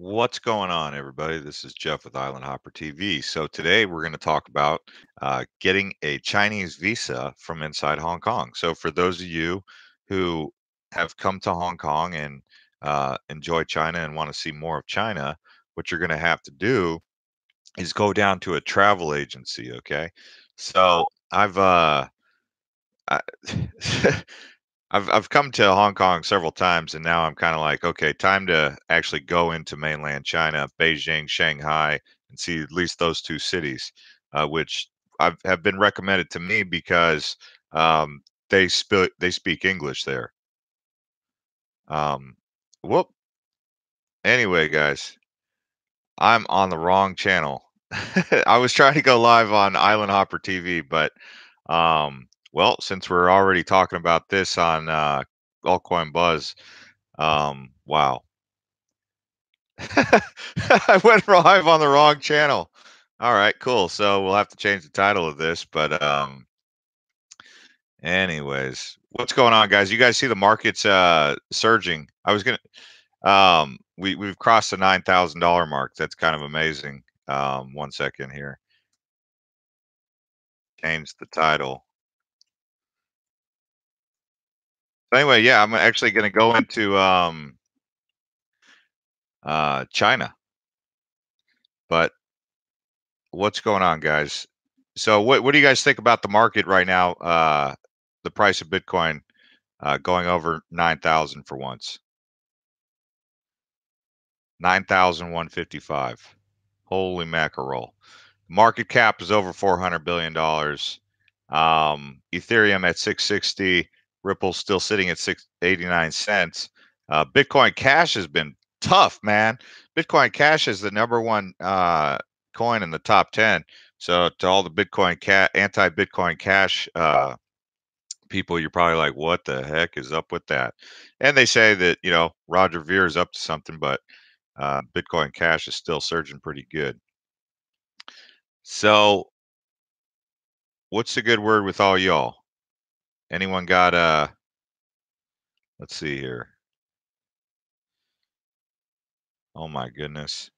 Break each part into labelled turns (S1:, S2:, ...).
S1: What's going on, everybody? This is Jeff with Island Hopper TV. So today we're going to talk about getting a Chinese visa from inside Hong Kong. So for those of you who have come to Hong Kong and enjoy China and want to see more of China, what you're going to have to do is go down to a travel agency. Okay, so I, I've come to Hong Kong several times, and now I'm kind of like, okay, time to actually go into mainland China, Beijing, Shanghai, and see at least those two cities, which have been recommended to me because they speak English there. Um, whoop. Anyway, guys, I'm on the wrong channel. I was trying to go live on Island Hopper TV, but well, since we're already talking about this on Altcoin Buzz, wow. I went live on the wrong channel. All right, cool. So we'll have to change the title of this, but anyways, what's going on, guys? You guys see the markets surging. I was gonna we've crossed the $9,000 mark. That's kind of amazing. One second here. Change the title. So anyway, yeah, I'm actually gonna go into China. But what's going on, guys? So what do you guys think about the market right now? The price of Bitcoin going over 9,000 for once. 9,155. Holy mackerel. Market cap is over $400 billion. Ethereum at 660. Ripple's still sitting at 689 cents. Bitcoin Cash has been tough, man. Bitcoin Cash is the number one coin in the top 10. So to all the anti-Bitcoin Cash people, you're probably like, what the heck is up with that? And they say that, Roger Ver is up to something, but Bitcoin Cash is still surging pretty good. So what's the good word with all y'all? Anyone got let's see here. Oh my goodness.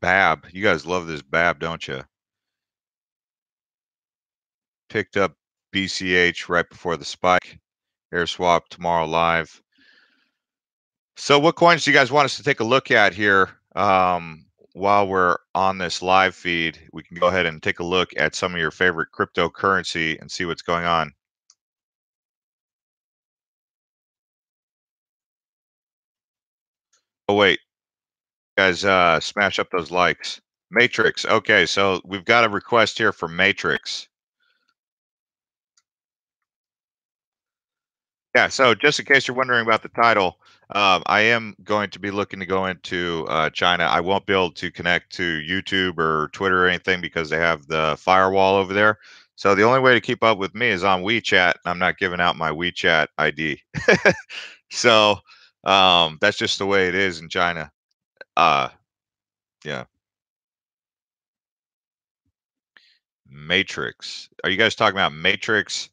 S1: Bab. You guys love this Bab, don't you? Picked up BCH right before the spike. Air swap tomorrow live. So what coins do you guys want us to take a look at here? While we're on this live feed, we can go ahead and take a look at some of your favorite cryptocurrency and see what's going on. Oh wait, guys, smash up those likes. Matrix. Okay, so we've got a request here for Matrix. Yeah, so just in case you're wondering about the title, I am going to be looking to go into China. I won't be able to connect to YouTube or Twitter or anything because they have the firewall over there. So the only way to keep up with me is on WeChat. I'm not giving out my WeChat ID. So that's just the way it is in China. Uh, yeah. Matrix. Are you guys talking about Matrix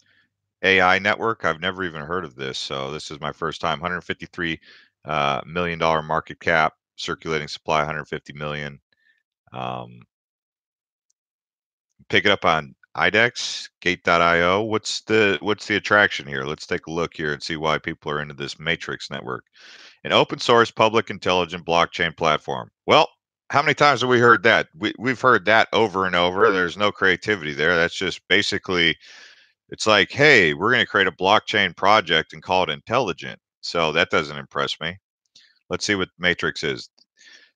S1: AI network? I've never even heard of this, so this is my first time. 153 $1 million market cap, circulating supply 150 million. Pick it up on IDEX, Gate.io. What's the attraction here? Let's take a look here and see why people are into this Matrix network. An open source, public, intelligent blockchain platform. Well, how many times have we heard that? We've heard that over and over. There's no creativity there. That's just basically, it's like, hey, we're going to create a blockchain project and call it intelligent. So that doesn't impress me. Let's see what Matrix is.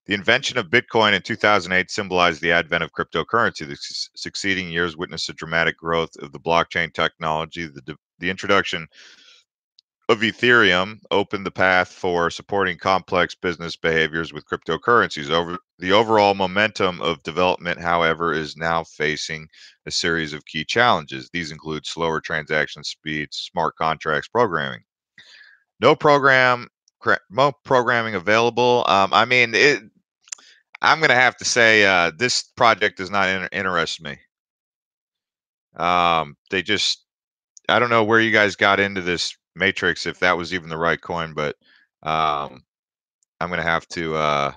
S1: The invention of Bitcoin in 2008 symbolized the advent of cryptocurrency. The succeeding years witnessed a dramatic growth of the blockchain technology. The introduction of Ethereum opened the path for supporting complex business behaviors with cryptocurrencies. The overall momentum of development, however, is now facing a series of key challenges. These include slower transaction speeds, smart contracts programming. No programming available. I mean, I'm going to have to say this project does not interest me. They just, I don't know where you guys got into this Matrix, if that was even the right coin, but I'm going to have to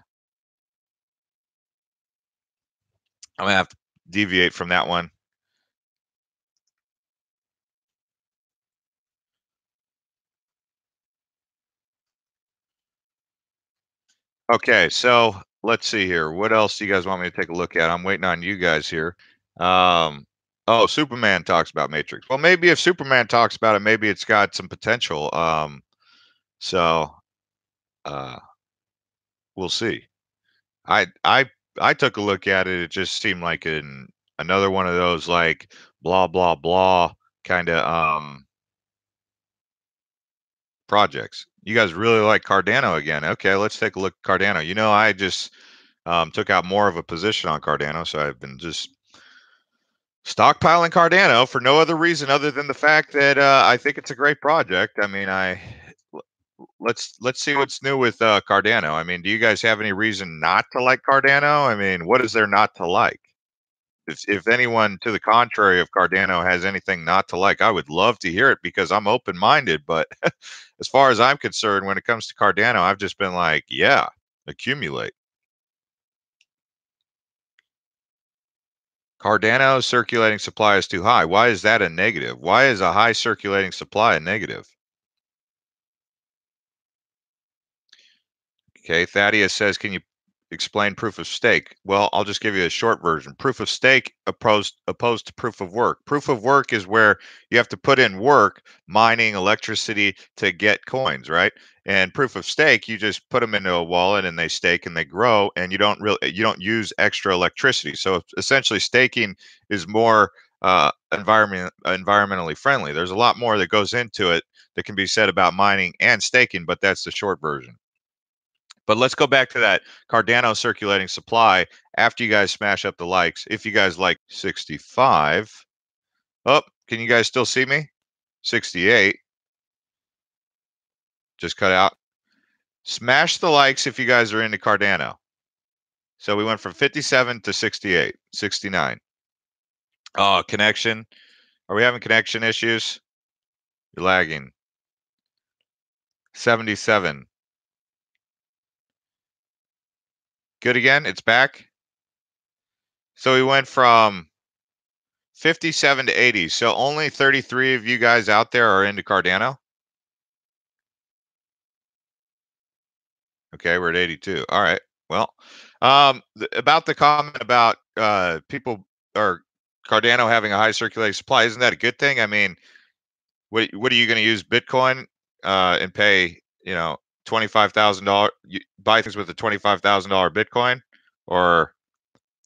S1: I'm gonna have to deviate from that one. Okay, so let's see here. What else do you guys want me to take a look at? I'm waiting on you guys here. Um, oh, Superman talks about Matrix. Well, maybe if Superman talks about it, maybe it's got some potential. So uh, we'll see. I I I took a look at it. It just seemed like another one of those like blah blah blah kind of projects. You guys really like Cardano again. Okay, let's take a look at Cardano. I just took out more of a position on Cardano, so I've been just stockpiling Cardano for no other reason other than the fact that I think it's a great project. I mean, let's see what's new with Cardano. I mean, do you guys have any reason not to like Cardano? I mean, what is there not to like? If anyone to the contrary of Cardano has anything not to like, I would love to hear it because I'm open minded. But as far as I'm concerned, when it comes to Cardano, I've just been like, yeah, accumulate. Cardano's circulating supply is too high. Why is that a negative? Why is a high circulating supply a negative? Okay, Thaddeus says, can you explain proof of stake? Well, I'll just give you a short version. Proof of stake opposed to proof of work. Proof of work is where you have to put in work, mining electricity to get coins, right? And proof of stake, you just put them into a wallet and they stake and they grow, and you don't use extra electricity. So essentially, staking is more environmentally friendly. There's a lot more that goes into it that can be said about mining and staking, but that's the short version. But let's go back to that Cardano circulating supply after you guys smash up the likes. If you guys like 65, oh, can you guys still see me? 68, just cut out. Smash the likes if you guys are into Cardano. So we went from 57 to 68, 69. Oh, connection. Are we having connection issues? You're lagging. 77. Good again. It's back. So we went from 57 to 80. So only 33 of you guys out there are into Cardano. Okay, we're at 82. All right. Well, about the comment about people or Cardano having a high circulating supply, isn't that a good thing? I mean, what are you going to use Bitcoin and pay, $25,000 buy things with a $25,000 Bitcoin or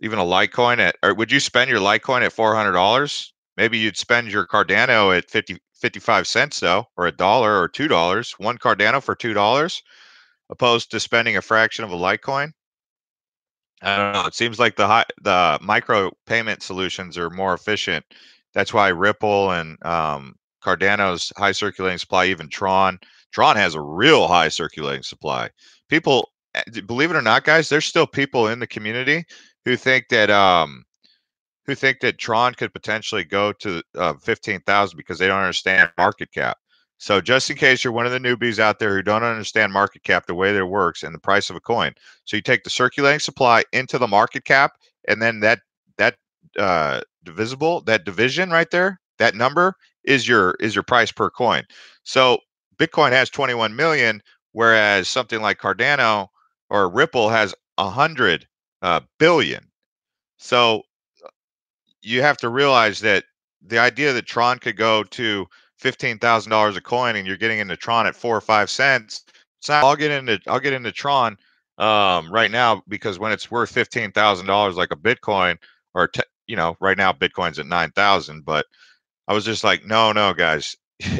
S1: even a Litecoin or would you spend your Litecoin at $400? Maybe you'd spend your Cardano at 55 cents though, or a dollar or $2, one Cardano for $2 opposed to spending a fraction of a Litecoin. I don't know. It seems like the micro payment solutions are more efficient. That's why Ripple and Cardano's high circulating supply, even Tron. Tron has a real high circulating supply. People, believe it or not, guys, there's still people in the community who think that Tron could potentially go to 15,000 because they don't understand market cap. So just in case you're one of the newbies out there who don't understand market cap, the way that it works and the price of a coin. So you take the circulating supply into the market cap, and then that that division right there, that number is your price per coin. So Bitcoin has 21 million, whereas something like Cardano or Ripple has 100 billion. So you have to realize that the idea that Tron could go to $15,000 a coin and you're getting into Tron at 4 or 5 cents. It's not, I'll get into Tron right now because when it's worth $15,000 like a Bitcoin or right now Bitcoin's at 9,000, but I was just like, no, no, guys.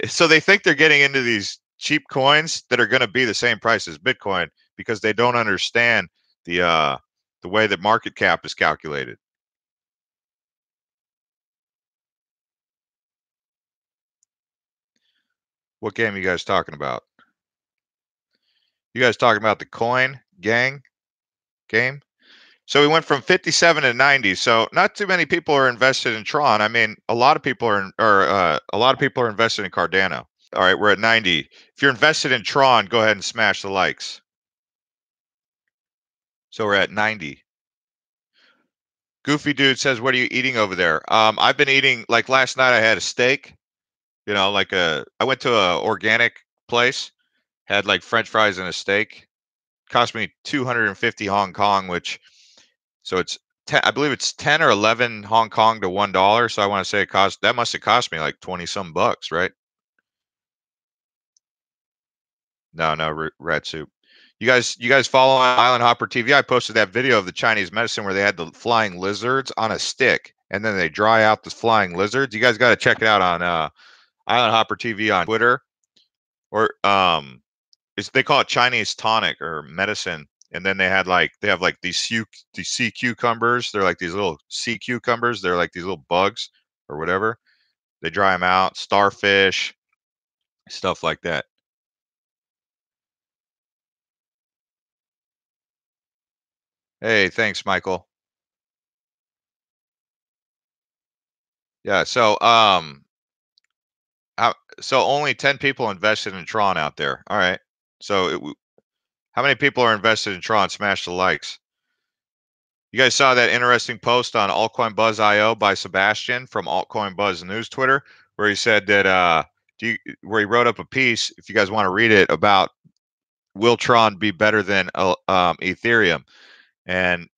S1: So they think they're getting into these cheap coins that are going to be the same price as Bitcoin because they don't understand the way that market cap is calculated. What game are you guys talking about? You guys talking about the coin gang game? So we went from 57 to 90. So not too many people are invested in Tron. I mean, a lot of people are a lot of people are invested in Cardano. All right, we're at 90. If you're invested in Tron, go ahead and smash the likes. So we're at 90. Goofy Dude says, "What are you eating over there?" I've been eating like last night. I had a steak. I went to a organic place, had like French fries and a steak. Cost me 250 Hong Kong, which so it's 10, I believe it's 10 or 11 Hong Kong to $1. So I want to say that must have cost me like 20 some bucks, right? No, no, rat soup. You guys follow Island Hopper TV? I posted that video of the Chinese medicine where they had the flying lizards on a stick, and then they dry out the flying lizards. You guys got to check it out on Island Hopper TV on Twitter, or they call it Chinese tonic or medicine. And then they have like these sea cucumbers. They're like these little sea cucumbers. They're like these little bugs or whatever. They dry them out. Starfish, stuff like that. Hey, thanks, Michael. Yeah. So only 10 people invested in Tron out there. All right. So how many people are invested in Tron? Smash the likes. You guys saw that interesting post on Altcoin Buzz IO by Sebastian from Altcoin Buzz News Twitter, where he said that where he wrote up a piece. If you guys want to read it about will Tron be better than Ethereum? And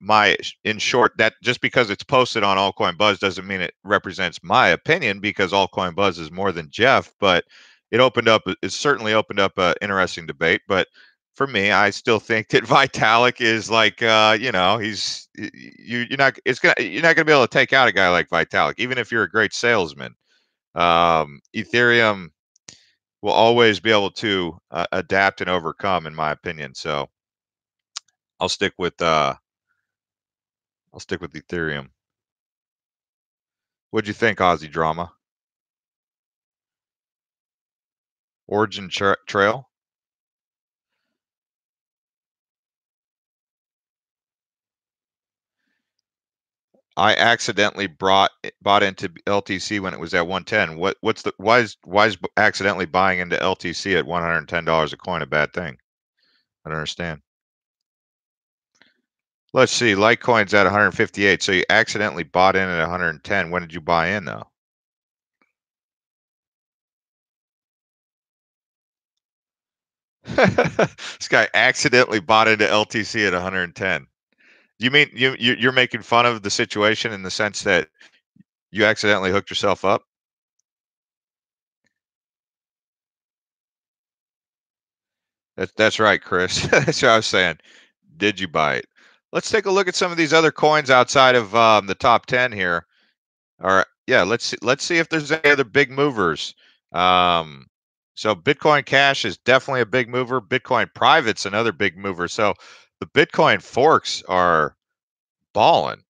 S1: in short, that just because it's posted on Altcoin Buzz doesn't mean it represents my opinion, because Altcoin Buzz is more than Jeff. But it certainly opened up an interesting debate. But for me, I still think that Vitalik is like, you're not gonna be able to take out a guy like Vitalik, even if you're a great salesman. Ethereum will always be able to adapt and overcome, in my opinion. So I'll stick with uh, I'll stick with Ethereum. What'd you think, Aussie Drama? Origin Trail? I accidentally bought into LTC when it was at 110. Why is accidentally buying into LTC at $110 a coin a bad thing? I don't understand. Let's see. Litecoin's at 158. So you accidentally bought in at 110. When did you buy in though? This guy accidentally bought into LTC at 110. You mean you're making fun of the situation in the sense that you accidentally hooked yourself up? That's right, Chris. That's what I was saying. Did you buy it? Let's take a look at some of these other coins outside of the top 10 here. All right, yeah, let's see if there's any other big movers. Um, so Bitcoin Cash is definitely a big mover. Bitcoin Private's another big mover. So the Bitcoin forks are balling.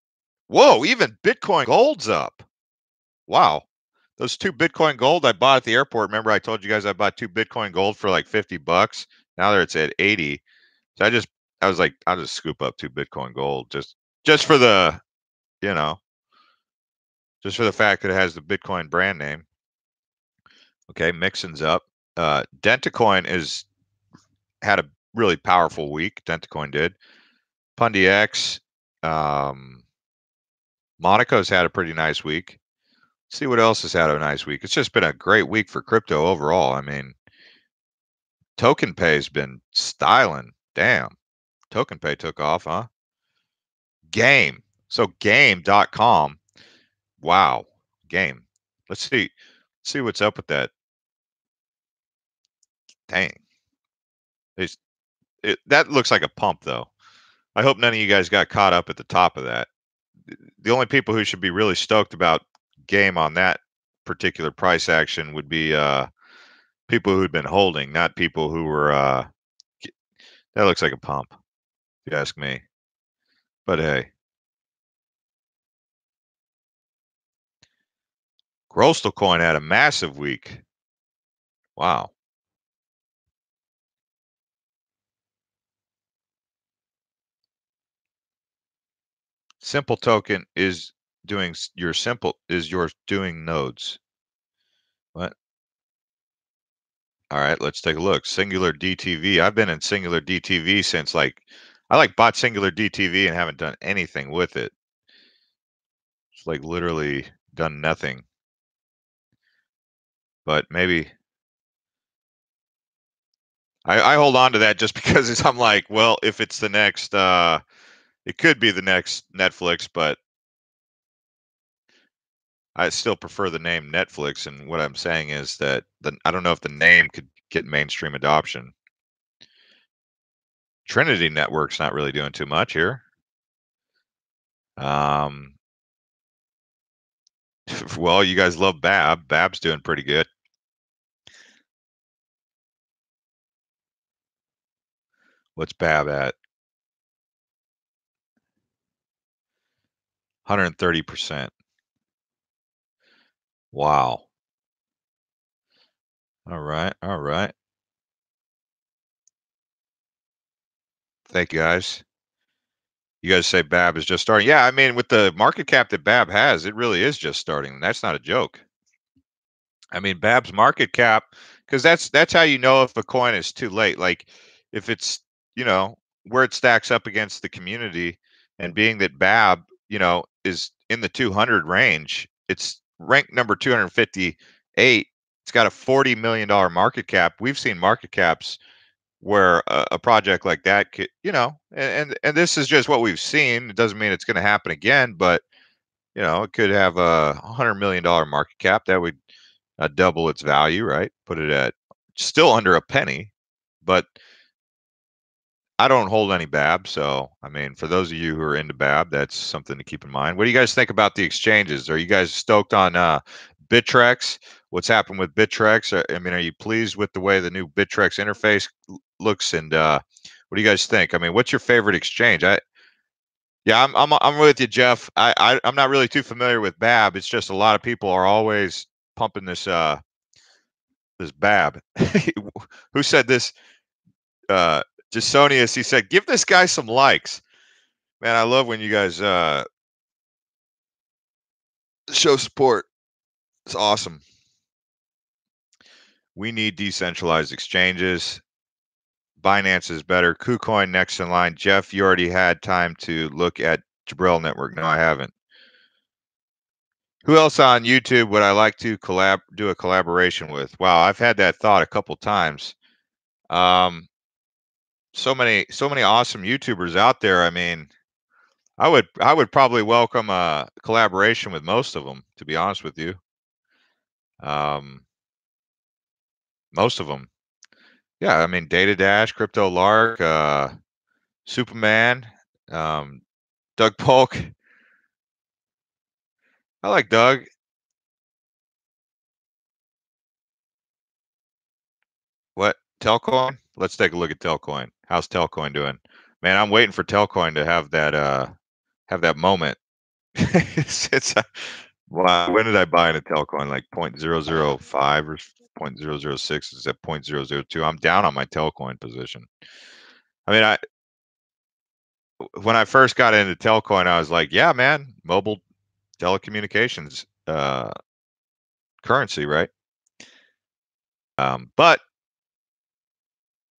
S1: Whoa, even Bitcoin Gold's up. Wow. Those two Bitcoin Gold I bought at the airport. Remember I told you guys I bought two Bitcoin Gold for like 50 bucks. Now it's at 80. So I was like, I'll just scoop up two Bitcoin Gold just for the, you know, just for the fact that it has the Bitcoin brand name. Okay, Mixon's up. Dentacoin is had a really powerful week. Dentacoin did. Pundi X, um, Monaco's had a pretty nice week. Let's see what else has had a nice week. It's just been a great week for crypto overall. I mean, Token Pay's been styling. Damn. Token Pay took off, huh? Game. So game.com. Wow. Game. Let's see what's up with that. Dang. That looks like a pump though. I hope none of you guys got caught up at the top of that. The only people who should be really stoked about game on that particular price action would be people who'd been holding, not people who were that looks like a pump, if you ask me. But hey, Grostal coin had a massive week. Wow. Simple token is yours doing nodes. What? All right, let's take a look. Singular DTV. I've been in Singular DTV since I bought Singular DTV and haven't done anything with it. like literally done nothing. But maybe I hold on to that just because I'm like, well, if it's the next, it could be the next Netflix, but I still prefer the name Netflix. And what I'm saying is that I don't know if the name could get mainstream adoption. Trinity Network's not really doing too much here. Um, well, you guys love Bab. Bab's doing pretty good. What's Bab at? 130%. Wow. All right. All right. Thank you guys. You guys say Bab is just starting. Yeah, I mean, with the market cap that Bab has, it really is just starting. That's not a joke. I mean, Bab's market cap, because that's how you know if a coin is too late. Like if it's, you know, where it stacks up against the community, and being that Bab, you know, is in the 200 range, it's ranked number 258. It's got a $40 million market cap. We've seen market caps where a project like that could, you know, and this is just what we've seen. It doesn't mean it's going to happen again, but you know, it could have a $100 million market cap that would double its value, right? Put it at still under a penny, but I don't hold any BAB. So, I mean, for those of you who are into BAB, that's something to keep in mind. What do you guys think about the exchanges? Are you guys stoked on Bittrex? What's happened with Bittrex? I mean, are you pleased with the way the new Bittrex interface looks? And what do you guys think? I mean, what's your favorite exchange? Yeah, I'm with you, Jeff. I'm not really too familiar with BAB. It's just a lot of people are always pumping this BAB. Who said this? Uh, Jasonius. He said, "Give this guy some likes." Man, I love when you guys show support. It's awesome. We need decentralized exchanges. Binance is better. KuCoin next in line. Jeff, you already had time to look at Jabril Network. No, I haven't. Who else on YouTube would I like to do a collaboration with? Wow, I've had that thought a couple times. So many awesome YouTubers out there. I mean, I would probably welcome a collaboration with most of them, to be honest with you. Um, most of them. Yeah, I mean, Data Dash, Crypto Lark, Superman, um, Doug Polk. I like Doug. What? Telcoin? Let's take a look at Telcoin. How's Telcoin doing? Man, I'm waiting for Telcoin to have that moment. it's wow. When did I buy in a Telcoin? Like 0.005 or 0.006? It's at 0.002. I'm down on my Telcoin position. I mean, when I first got into Telcoin, I was like, yeah, man, mobile telecommunications currency, right? But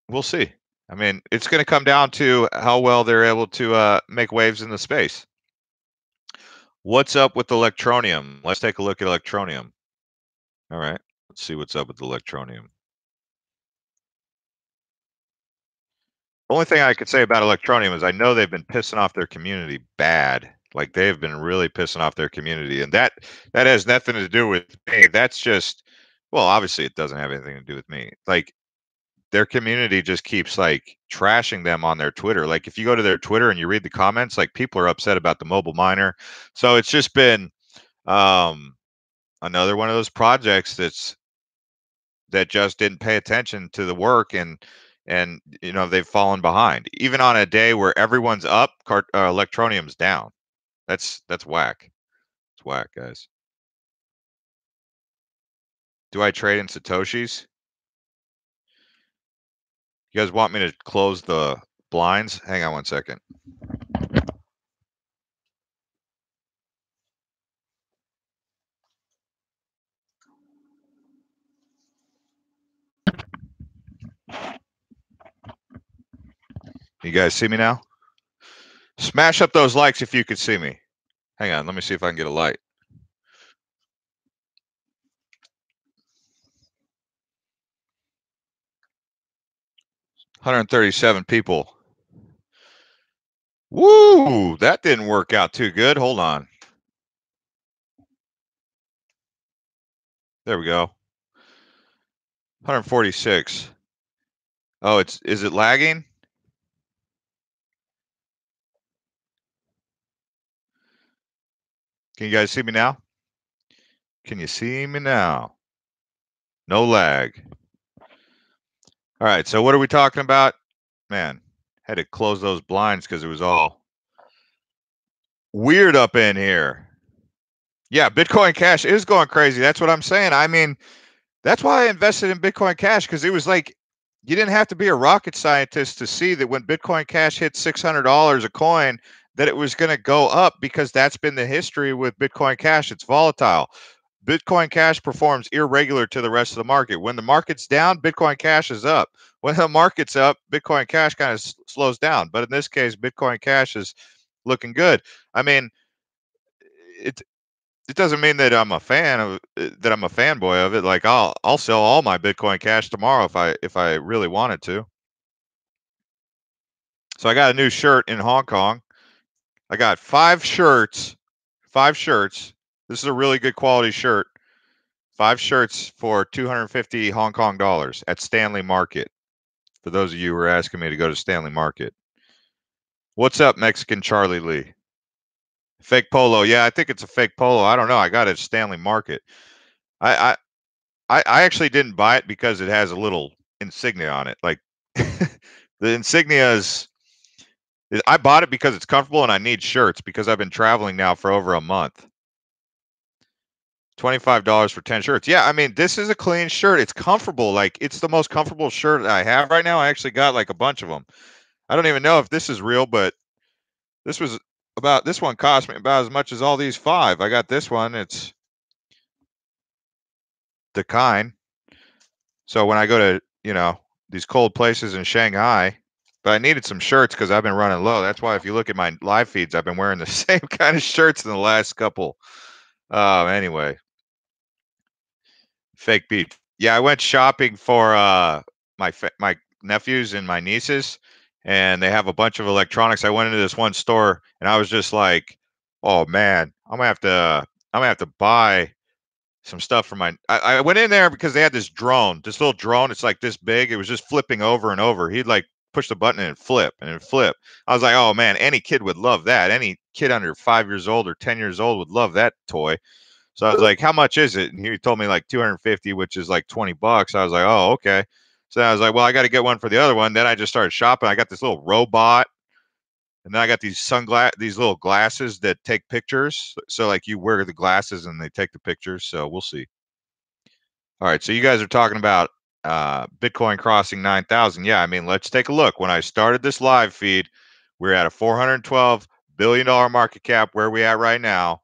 S1: we'll see. I mean, it's going to come down to how well they're able to make waves in the space. What's up with Electroneum? Let's take a look at Electroneum. All right, let's see what's up with Electroneum. Only thing I could say about Electroneum is I know they've been pissing off their community bad. Like they've been really pissing off their community, and that has nothing to do with me. That's just, well, obviously it doesn't have anything to do with me. Like their community just keeps like trashing them on their Twitter. Like if you go to their Twitter and you read the comments, like people are upset about the mobile miner. So it's just been um, another one of those projects that just didn't pay attention to the work, and you know they've fallen behind even on a day where everyone's up. Electronium's down. That's whack. It's whack, guys. Do I trade in Satoshis? You guys want me to close the blinds? Hang on one second. You guys see me now? Smash up those likes if you could see me. Hang on, let me see if I can get a light. $137 people. Woo! That didn't work out too good. Hold on. There we go. 146. Oh, is it lagging? Can you guys see me now? Can you see me now? No lag. All right, so what are we talking about? Man, had to close those blinds because it was all weird up in here. Yeah, Bitcoin Cash is going crazy. That's what I'm saying. I mean, that's why I invested in Bitcoin Cash, because it was like you didn't have to be a rocket scientist to see that when Bitcoin Cash hit $600 a coin, that it was going to go up, because that's been the history with Bitcoin Cash. It's volatile. Bitcoin Cash performs irregular to the rest of the market. When the market's down, Bitcoin Cash is up. When the market's up, Bitcoin Cash kind of slows down. But in this case, Bitcoin Cash is looking good. I mean, it it doesn't mean that I'm a fan of that I'm a fanboy of it. Like I'll sell all my Bitcoin Cash tomorrow if I really wanted to. So I got a new shirt in Hong Kong. I got 5 shirts. 5 shirts. This is a really good quality shirt. 5 shirts for 250 Hong Kong dollars at Stanley Market. For those of you who are asking me to go to Stanley Market. What's up, Mexican Charlie Lee? Fake polo. Yeah, I think it's a fake polo. I don't know. I got it at Stanley Market. I I actually didn't buy it because it has a little insignia on it. Like the insignia I bought it because it's comfortable and I need shirts because I've been traveling now for over a month. $25 for 10 shirts. Yeah, I mean, this is a clean shirt. It's comfortable. Like it's the most comfortable shirt I have right now. I actually got like a bunch of them. I don't even know if this is real, but this one cost me about as much as all these 5. I got this one. It's the kind. So when I go to, these cold places in Shanghai, but I needed some shirts because I've been running low. That's why if you look at my live feeds, I've been wearing the same kind of shirts in the last couple. Anyway, fake beef. Yeah, I went shopping for my nephews and my nieces, and they have a bunch of electronics. I went into this one store, and I was just like, "Oh man, I'm gonna have to buy some stuff for I went in there because they had this little drone. It's like this big. It was just flipping over and over. He'd like push the button and it'd flip and it'd flip. I was like, oh man, any kid would love that. Any kid under 5 years old or 10 years old would love that toy. So I was like, how much is it? And he told me like 250, which is like $20. I was like, oh, okay. So I was like, well, I got to get one for the other one. Then I just started shopping. I got this little robot, and then I got these little glasses that take pictures. So like you wear the glasses and they take the pictures. So we'll see. All right, so you guys are talking about Bitcoin crossing 9,000. Yeah, I mean, let's take a look. When I started this live feed, we're at a $412 billion market cap. Where are we at right now?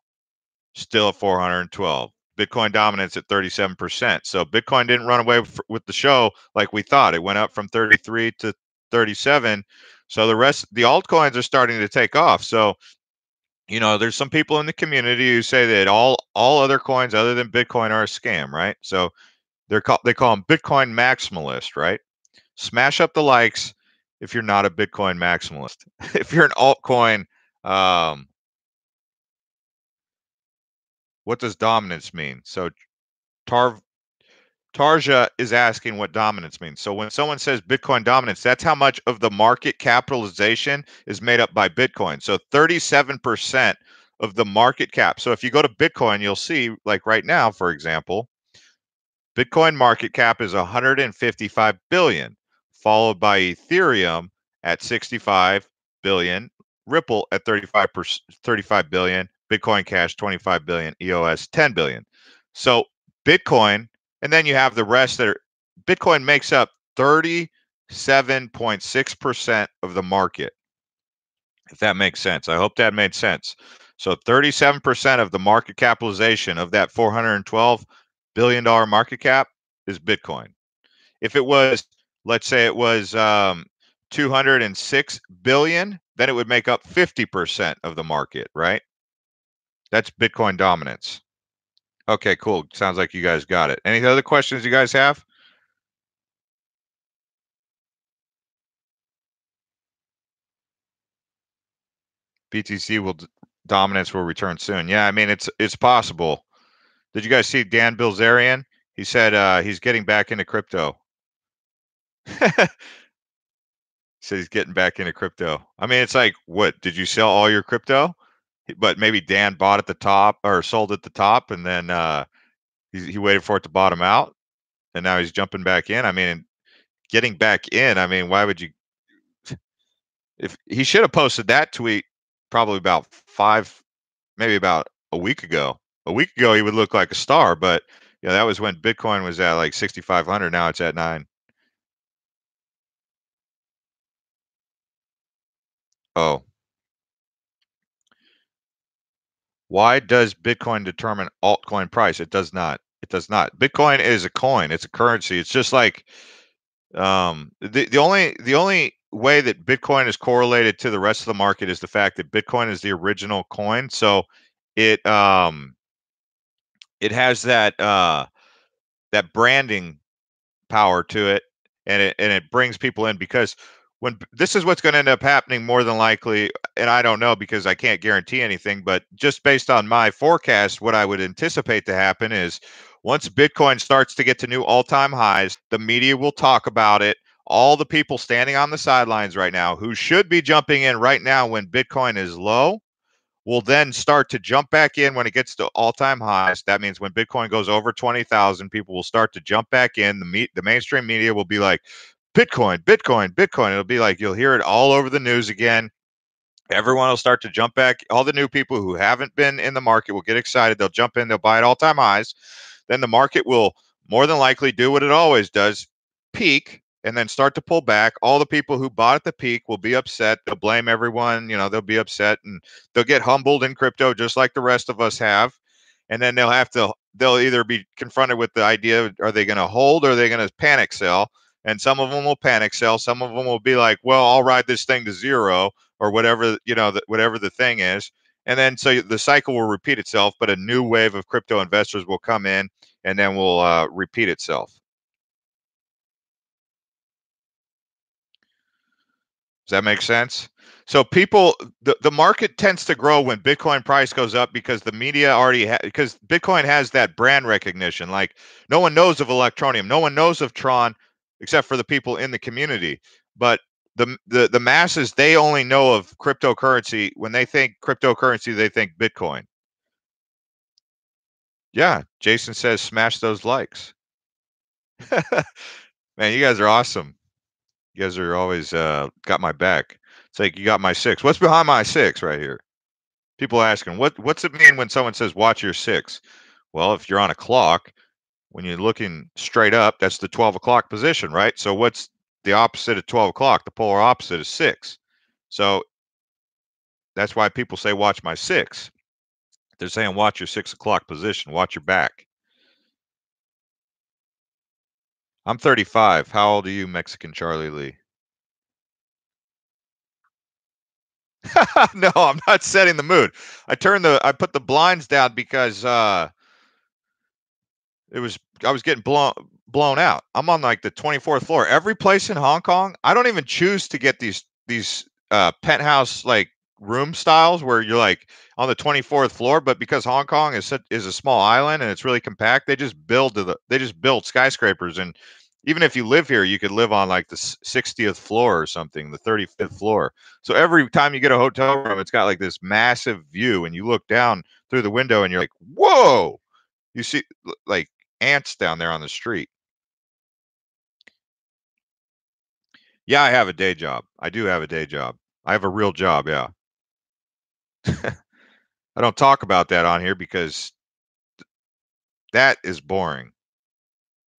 S1: Still at 412. Bitcoin dominance at 37%. So Bitcoin didn't run away with the show like we thought. It went up from 33 to 37. So the altcoins are starting to take off. So, there's some people in the community who say that all other coins other than Bitcoin are a scam, right? So they call them Bitcoin maximalist, right? Smash up the likes if you're not a Bitcoin maximalist. If you're an altcoin, um, what does dominance mean? So Tar Tarja is asking what dominance means. So when someone says Bitcoin dominance, that's how much of the market capitalization is made up by Bitcoin. So 37% of the market cap. So if you go to Bitcoin, you'll see, like right now, for example, Bitcoin market cap is 155 billion, followed by Ethereum at 65 billion, Ripple at 35 billion, Bitcoin Cash 25 billion, EOS 10 billion. So Bitcoin, and then you have the rest that are Bitcoin makes up 37.6% of the market. If that makes sense. I hope that made sense. So 37% of the market capitalization of that $412 billion market cap is Bitcoin. If it was, let's say it was 206 billion, then it would make up 50% of the market, right? That's Bitcoin dominance. Okay, cool. Sounds like you guys got it. Any other questions you guys have? BTC dominance will return soon. Yeah, I mean it's possible. Did you guys see Dan Bilzerian? He said he's getting back into crypto. Said he's getting back into crypto. I mean, it's like, what? Did you sell all your crypto? But maybe Dan bought at the top or sold at the top, and then he waited for it to bottom out, and now he's jumping back in. I mean, getting back in. I mean, why would you? If he should have posted that tweet probably about maybe about a week ago. A week ago, he would look like a star, but that was when Bitcoin was at like 6,500. Now it's at 9. Oh, why does Bitcoin determine altcoin price? It does not. It does not. Bitcoin is a coin. It's a currency. It's just like the only way that Bitcoin is correlated to the rest of the market is the fact that Bitcoin is the original coin. So it it has that branding power to it, and it brings people in because when this is what's going to end up happening more than likely, and I don't know because I can't guarantee anything, but just based on my forecast, what I would anticipate to happen is once Bitcoin starts to get to new all-time highs, the media will talk about it. All the people standing on the sidelines right now who should be jumping in right now when Bitcoin is low will then start to jump back in when it gets to all-time highs. That means when Bitcoin goes over 20,000, people will start to jump back in. The mainstream media will be like, Bitcoin, Bitcoin, Bitcoin. It'll be like you'll hear it all over the news again. Everyone will start to jump back. All the new people who haven't been in the market will get excited. They'll jump in. They'll buy at all-time highs. Then the market will more than likely do what it always does, peak, and then start to pull back. All the people who bought at the peak will be upset. They'll blame everyone. They'll be upset and they'll get humbled in crypto just like the rest of us have. And then they'll either be confronted with the idea of, are they going to hold or are they going to panic sell? And some of them will panic sell. Some of them will be like, well, I'll ride this thing to zero or whatever, whatever the thing is. And then so the cycle will repeat itself, but a new wave of crypto investors will come in and then will repeat itself. Does that make sense? So the market tends to grow when Bitcoin price goes up because the media because Bitcoin has that brand recognition. Like no one knows of Electroneum, no one knows of Tron, except for the people in the community. But the masses, they only know of cryptocurrency. When they think cryptocurrency, they think Bitcoin. Yeah, Jason says smash those likes. Man, you guys are awesome. You guys are always got my back. It's like you got my 6. What's behind my 6 right here? People asking, what's it mean when someone says watch your 6? Well, if you're on a clock, when you're looking straight up, that's the 12 o'clock position, right? So what's the opposite of 12 o'clock? The polar opposite is 6. So that's why people say watch my 6. They're saying watch your 6 o'clock position, watch your back. I'm 35. How old are you, Mexican Charlie Lee? No, I'm not setting the mood. I put the blinds down because I was getting blown out. I'm on like the 24th floor. Every place in Hong Kong, I don't even choose to get these penthouse like room styles where you're like on the 24th floor, but because Hong Kong is a small island and it's really compact, they just build skyscrapers. And even if you live here, you could live on like the 60th floor or something, the 35th floor. So every time you get a hotel room, it's got like this massive view and you look down through the window and you're like, whoa, you see like ants down there on the street. Yeah, I have a day job. I do have a day job. I have a real job, yeah. I don't talk about that on here because that is boring.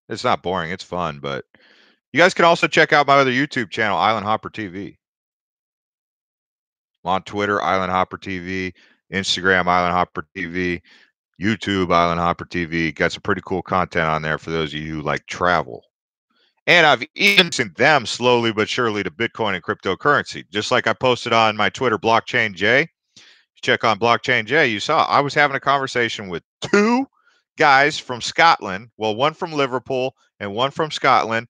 S1: It's not boring, it's fun, but you guys can also check out my other YouTube channel, Island Hopper TV. I'm on Twitter, Island Hopper TV, Instagram, Island Hopper TV, YouTube, Island Hopper TV. Got some pretty cool content on there for those of you who like travel. And I've even sent them slowly but surely to Bitcoin and cryptocurrency. Just like I posted on my Twitter, Blockchain J. check on Blockchain J, you saw I was having a conversation with two guys from Scotland. Well, one from Liverpool and one from Scotland.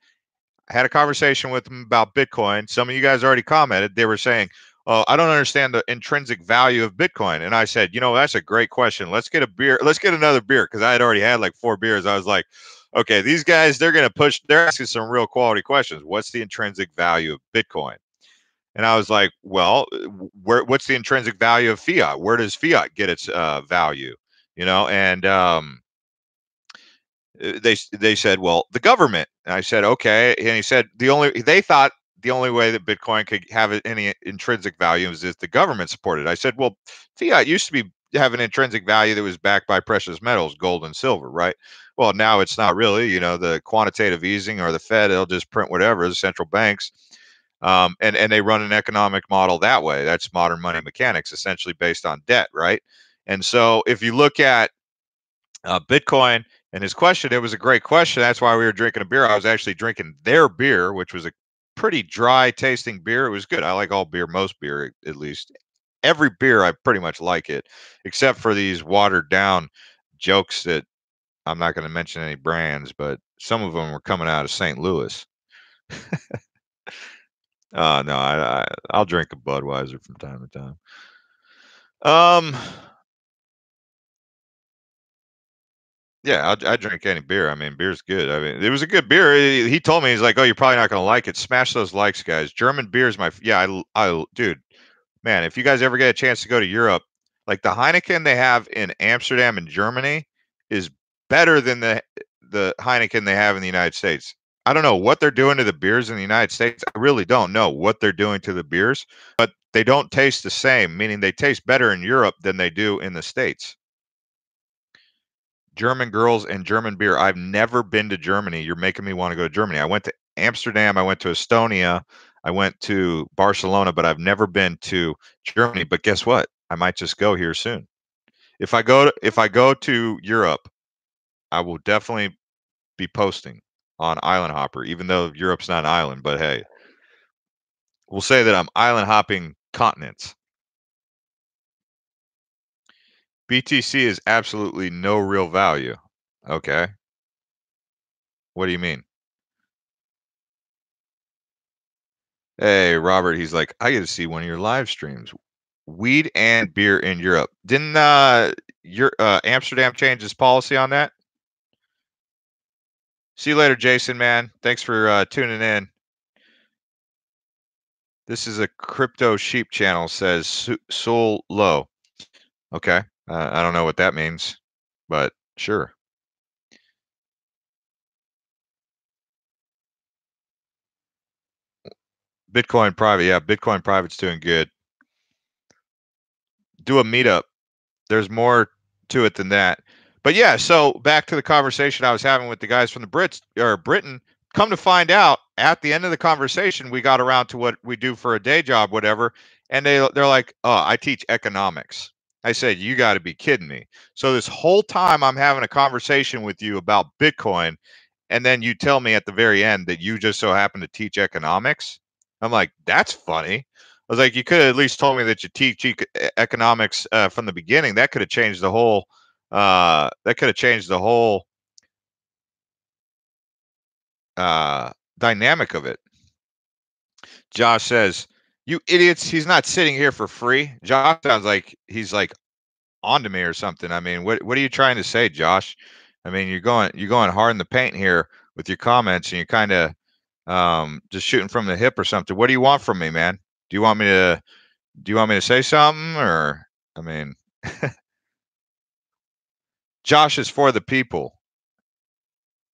S1: I had a conversation with them about Bitcoin. Some of you guys already commented. They were saying, "Oh, I don't understand the intrinsic value of Bitcoin." And I said, that's a great question. Let's get a beer. Let's get another beer because I had already had like 4 beers. I was like, okay, these guys, they're going to push. They're asking some real quality questions. What's the intrinsic value of Bitcoin? And I was like, well, what's the intrinsic value of fiat? Where does fiat get its value? And they said, well, the government. And I said, okay. And he said they thought the only way that Bitcoin could have any intrinsic value is if the government supported it. I said, well, fiat used to have an intrinsic value that was backed by precious metals, gold and silver, right? Well, now it's not really. The quantitative easing or the Fed, they'll just print whatever, the central banks. And they run an economic model that way. That's modern money mechanics, essentially based on debt, right? And so if you look at Bitcoin and his question, it was a great question. That's why we were drinking a beer. I was actually drinking their beer, which was a pretty dry tasting beer. It was good. I like all beer, most beer at least. Every beer, I pretty much like it, except for these watered down jokes that I'm not going to mention any brands, but some of them were coming out of St. Louis. No, I'll drink a Budweiser from time to time. Yeah, I drink any beer. I mean, beer's good. I mean, it was a good beer. He told me, he's like, "Oh, you're probably not gonna like it. Smash those likes, guys. German beer is dude, man. If you guys ever get a chance to go to Europe, like the Heineken they have in Amsterdam and Germany is better than the Heineken they have in the United States. I don't know what they're doing to the beers in the United States. I really don't know what they're doing to the beers, but they don't taste the same, meaning they taste better in Europe than they do in the States. German girls and German beer. I've never been to Germany. You're making me want to go to Germany. I went to Amsterdam, I went to Estonia, I went to Barcelona, but I've never been to Germany. But guess what? I might just go here soon. If I go to Europe, I will definitely be posting on Island Hopper, even though Europe's not an island, but hey, we'll say that I'm island hopping continents. BTC is absolutely no real value. Okay. What do you mean? Hey, Robert, he's like, I get to see one of your live streams. Weed and beer in Europe. Didn't your Amsterdam change his policy on that? See you later, Jason, man. Thanks for tuning in. This is a crypto sheep channel, says Soul Low. Okay. I don't know what that means, but sure. Bitcoin private. Yeah, Bitcoin private's doing good. Do a meetup. There's more to it than that. But yeah, so back to the conversation I was having with the guys from the Brits or Britain. Come to find out, at the end of the conversation, we got around to what we do for a day job, whatever, and they're like, "Oh, I teach economics." I said, "You got to be kidding me!" So this whole time I'm having a conversation with you about Bitcoin, and then you tell me at the very end that you just so happen to teach economics. I'm like, that's funny. I was like, you could have at least told me that you teach economics from the beginning. That could have changed the whole. That could have changed the whole dynamic of it. Josh says, "You idiots! He's not sitting here for free." Josh sounds like he's like onto me or something. I mean, what are you trying to say, Josh? I mean, you're going hard in the paint here with your comments, and you're kind of just shooting from the hip or something. What do you want from me, man? Do you want me to say something, or I mean, Josh is for the people.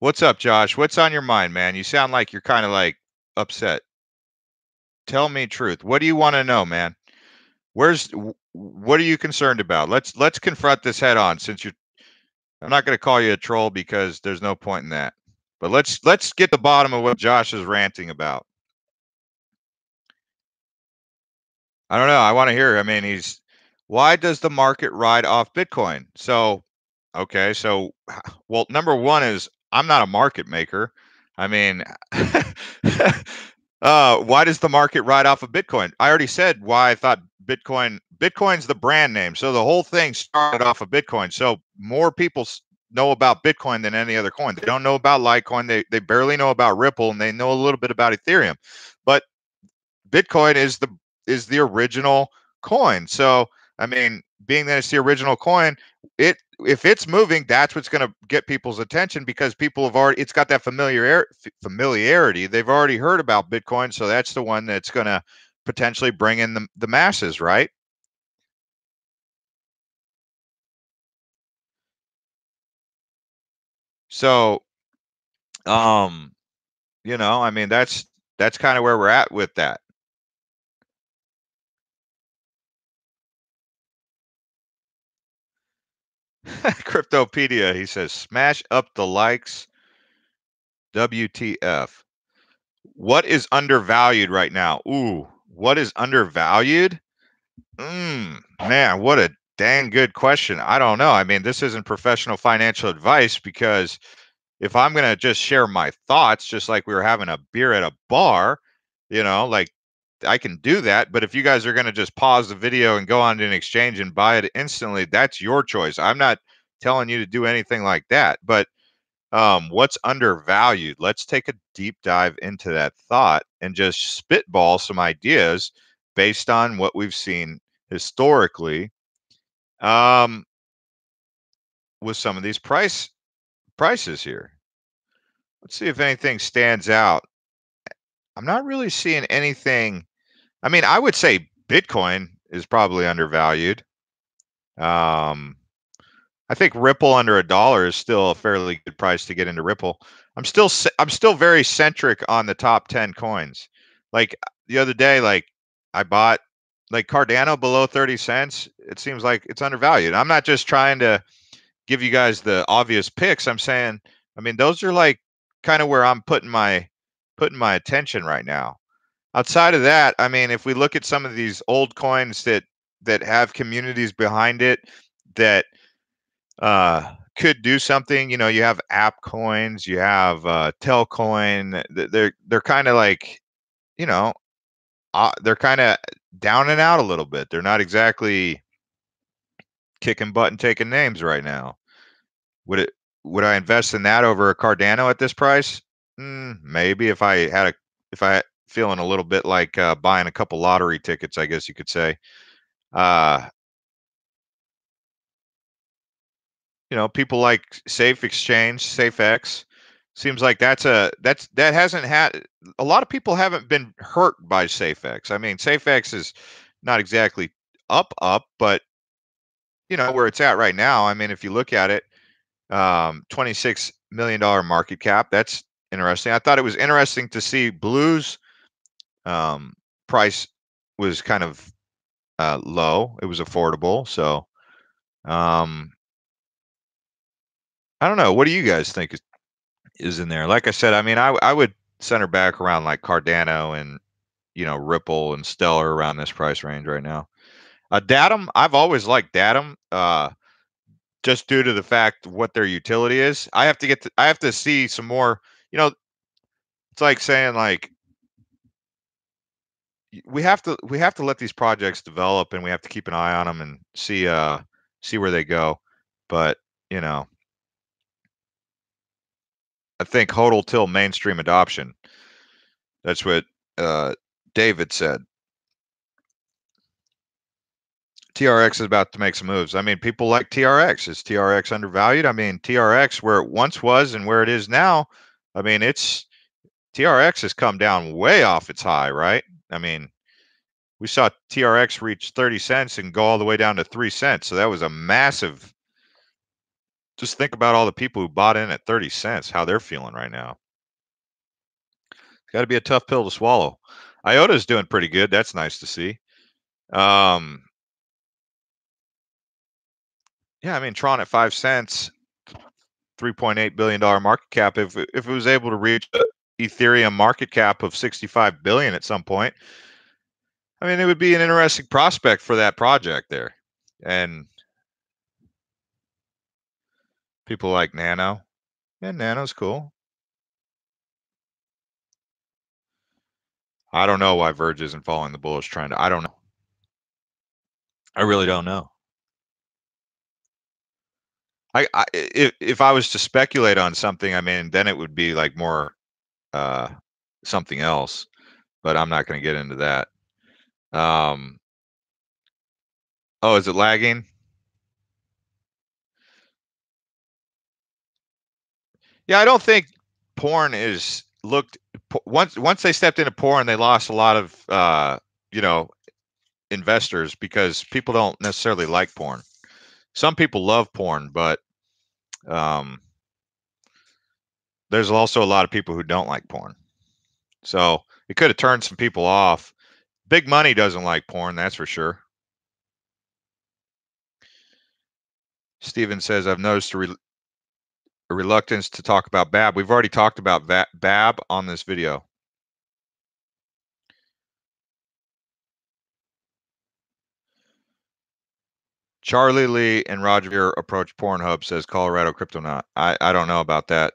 S1: What's up, Josh? What's on your mind, man? You sound like you're kind of like upset. Tell me truth. What do you want to know, man? What are you concerned about? Let's confront this head on. Since you're, I'm not going to call you a troll because there's no point in that. But let's get the bottom of what Josh is ranting about. I don't know. I want to hear. I mean, why does the market ride off Bitcoin? So, okay. So, well, number one is I'm not a market maker. I mean, why does the market ride off of Bitcoin? I already said why I thought Bitcoin's the brand name. So the whole thing started off of Bitcoin. So more people know about Bitcoin than any other coin. They don't know about Litecoin. They barely know about Ripple, and they know a little bit about Ethereum. But Bitcoin is the original coin. So I mean, being that it's the original coin, it if it's moving, that's what's going to get people's attention because people have already it's got that familiarity. They've already heard about Bitcoin, so that's the one that's going to potentially bring in the masses, right? So, um, I mean, that's kind of where we're at with that. Cryptopedia, he says, smash up the likes. WTF? What is undervalued right now? Ooh, what is undervalued? Man, what a dang good question. I don't know. I mean, this isn't professional financial advice because if I'm going to just share my thoughts, just like we were having a beer at a bar, like I can do that. But if you guys are going to just pause the video and go on to an exchange and buy it instantly, that's your choice. I'm not telling you to do anything like that. But what's undervalued? Let's take a deep dive into that thought and just spitball some ideas based on what we've seen historically um, with some of these prices here. Let's see if anything stands out. I'm not really seeing anything. I mean, I would say Bitcoin is probably undervalued. Um, I think Ripple under $1 is still a fairly good price to get into Ripple. I'm still very centric on the top 10 coins. Like the other day, like I bought like Cardano below 30 cents. It seems like it's undervalued. I'm not just trying to give you guys the obvious picks. I'm saying, I mean, those are like kind of where I'm putting my attention right now. Outside of that, I mean, if we look at some of these old coins that have communities behind it that could do something. You have app coins, you have Telcoin. They're kind of like, you know, they're kind of down and out a little bit. They're not exactly kicking butt and taking names right now. Would it? Would I invest in that over a Cardano at this price? Maybe if I feeling a little bit like buying a couple lottery tickets, I guess you could say. Uh, People like Safe Exchange, SafeX. Seems like that hasn't had a lot of people haven't been hurt by SafeX. I mean, SafeX is not exactly up, but where it's at right now. I mean, if you look at it, $26 million market cap. That's interesting. I thought it was interesting to see Blue's um, price was kind of low. It was affordable. So um, I don't know. What do you guys think is in there? Like I said, I mean, I would center back around like Cardano and Ripple and Stellar around this price range right now. Datum, I've always liked Datum, just due to the fact what their utility is. I have to see some more. You know, it's like saying like we have to let these projects develop and we have to keep an eye on them and see where they go. But you know, I think hodl till mainstream adoption. That's what uh, David said. TRX is about to make some moves. I mean, people like TRX. Is TRX undervalued? I mean, TRX where it once was and where it is now. I mean, it's TRX has come down way off its high, right? I mean, we saw TRX reach 30 cents and go all the way down to 3 cents. So that was a massive. Just think about all the people who bought in at 30 cents, how they're feeling right now. It's got to be a tough pill to swallow. IOTA's doing pretty good. That's nice to see. Um, yeah, I mean, Tron at 5 cents, $3.8 billion market cap. If it was able to reach a Ethereum market cap of 65 billion at some point, I mean, it would be an interesting prospect for that project there. And people like Nano. Yeah, Nano's cool. I don't know why Verge isn't following the bullish trend. I don't know. I really don't know. If I was to speculate on something, I mean, then it would be like more uh, something else, but I'm not going to get into that. Um, oh, is it lagging? Yeah, I don't think porn is looked once they stepped into porn, they lost a lot of you know investors because people don't necessarily like porn. Some people love porn, but um, there's also a lot of people who don't like porn. So it could have turned some people off. Big money doesn't like porn, that's for sure. Steven says, I've noticed a reluctance to talk about BAB. We've already talked about BAB on this video. Charlie Lee and Roger Ver approach Pornhub, says Colorado Cryptonaut. I don't know about that.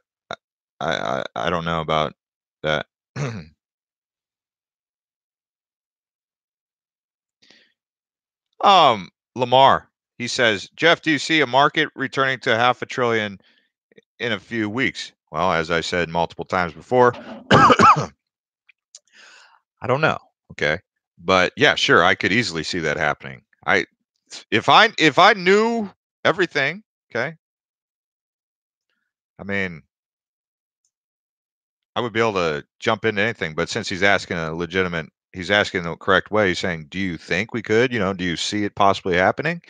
S1: I don't know about that. Lamar, he says, Jeff, do you see a market returning to half a trillion in a few weeks? Well, as I said multiple times before, I don't know. Okay. But yeah, sure, I could easily see that happening. If I knew everything, okay, I mean, I would be able to jump into anything. But since he's asking the correct way. He's saying, "Do you think we could? Do you see it possibly happening?"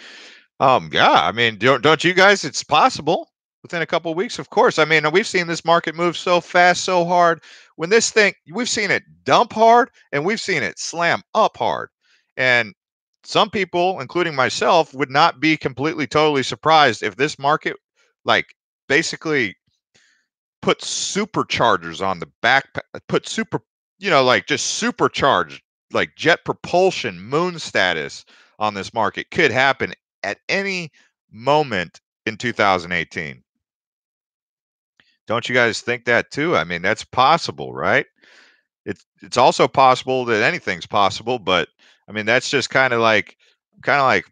S1: Yeah, I mean, don't you guys? It's possible within a couple of weeks, of course. I mean, we've seen this market move so fast, so hard. When this thing, we've seen it dump hard, and we've seen it slam up hard. And some people, including myself, would not be completely, totally surprised if this market, like, basically put superchargers on the back, put super, like just supercharged, like jet propulsion, moon status on this market could happen at any moment in 2018. Don't you guys think that too? I mean, that's possible, right? It's also possible that anything's possible, but I mean, that's just kind of like, at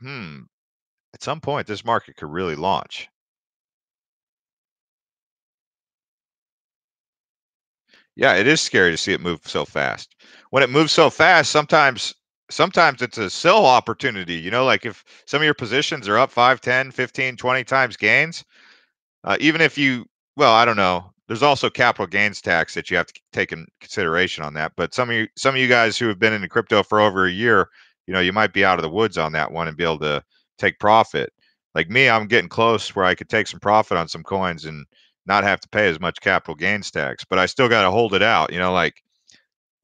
S1: some point this market could really launch. Yeah, it is scary to see it move so fast. When it moves so fast, sometimes it's a sell opportunity, like if some of your positions are up 5, 10, 15, 20 times gains, even if you well, I don't know. There's also capital gains tax that you have to take in consideration on that, but some of you guys who have been into crypto for over a year, you might be out of the woods on that one and be able to take profit. Like me, I'm getting close where I could take some profit on some coins and not have to pay as much capital gains tax, but I still got to hold it out, like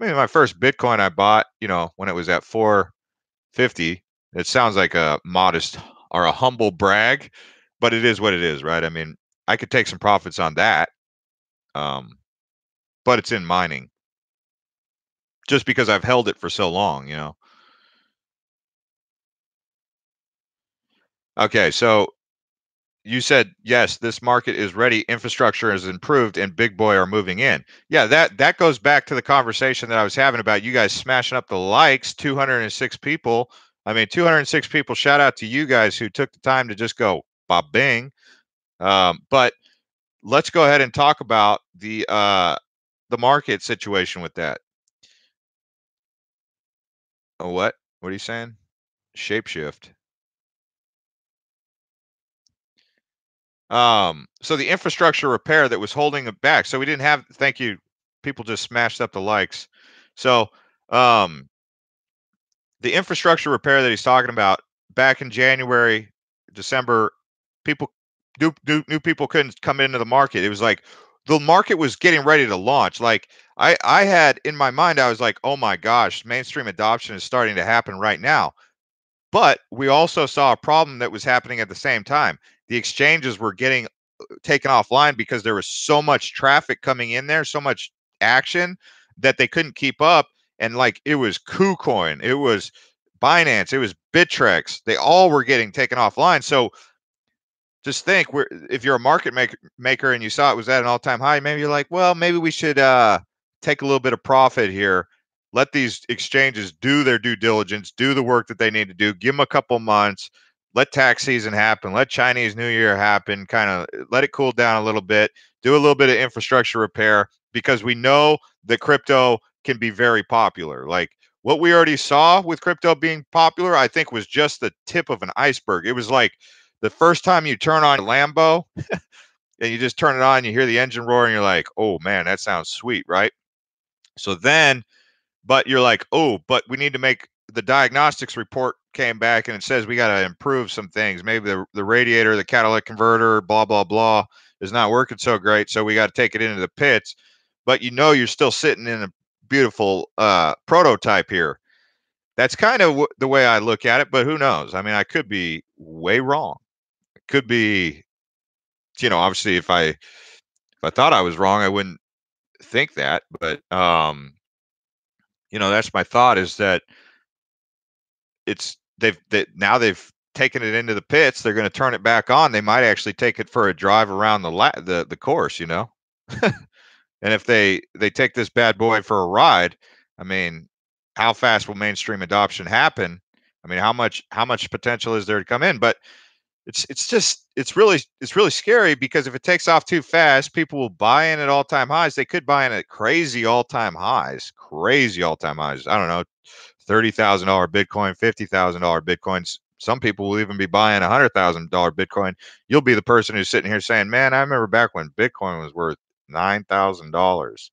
S1: I mean, my first Bitcoin I bought, when it was at 450, it sounds like a modest or a humble brag, but it is what it is, right? I mean, I could take some profits on that, um, but it's in mining just because I've held it for so long. Okay, so you said yes, this market is ready, infrastructure is improved, and big boy are moving in. Yeah, that goes back to the conversation that I was having about you guys smashing up the likes. 206 people. I mean, 206 people. Shout out to you guys who took the time to just go Bob Bing. But let's go ahead and talk about the market situation with that. Oh, what? What are you saying? Shapeshift. So the infrastructure repair that was holding it back. So we didn't have. Thank you. People just smashed up the likes. So um, the infrastructure repair that he's talking about back in January, December, people new people couldn't come into the market. It was like the market was getting ready to launch. Like I had in my mind, I was like, oh my gosh, mainstream adoption is starting to happen right now. But we also saw a problem that was happening at the same time. The exchanges were getting taken offline because there was so much traffic coming in there, so much action that they couldn't keep up. And like it was KuCoin, it was Binance, it was Bittrex. They all were getting taken offline. So just think, if you're a market maker and you saw it was at an all-time high, maybe you're like, well, maybe we should take a little bit of profit here. let these exchanges do their due diligence, do the work that they need to do, give them a couple months, let tax season happen, let Chinese New Year happen, kind of let it cool down a little bit, do a little bit of infrastructure repair, because we know that crypto can be very popular. Like what we already saw with crypto being popular, I think was just the tip of an iceberg. It was like the first time you turn on a Lambo and you just turn it on, you hear the engine roar, and you're like, oh man, that sounds sweet, right? So then, but you're like, oh, but we need to make the diagnostics report came back and it says we got to improve some things. Maybe the radiator, the catalytic converter, blah, blah, blah, is not working so great. So we got to take it into the pits. But you're still sitting in a beautiful prototype here. That's kind of the way I look at it. But who knows? I mean, I could be way wrong. It could be, obviously if I thought I was wrong, I wouldn't think that. But that's my thought, is that now they've taken it into the pits. They're going to turn it back on. They might actually take it for a drive around the course, And if they take this bad boy for a ride, I mean, how fast will mainstream adoption happen? I mean, how much potential is there to come in? But it's really scary, because if it takes off too fast, people will buy in at all-time highs. They could buy in at crazy all-time highs. I don't know, $30,000 Bitcoin, $50,000 Bitcoins. Some people will even be buying $100,000 Bitcoin. You'll be the person who's sitting here saying, "Man, I remember back when Bitcoin was worth $9,000."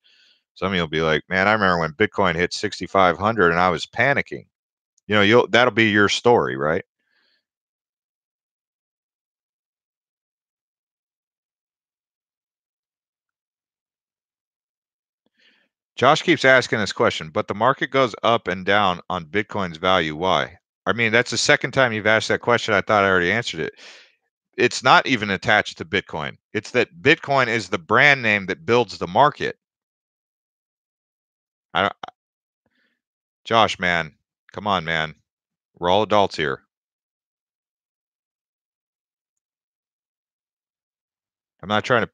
S1: Some of you'll be like, "Man, I remember when Bitcoin hit 6,500 and I was panicking." That'll be your story, right? Josh keeps asking this question, but the market goes up and down on Bitcoin's value. Why? I mean, that's the second time you've asked that question. I thought I already answered it. It's not even attached to Bitcoin. It's that Bitcoin is the brand name that builds the market. I don't, Josh, man, come on, man. We're all adults here. I'm not trying to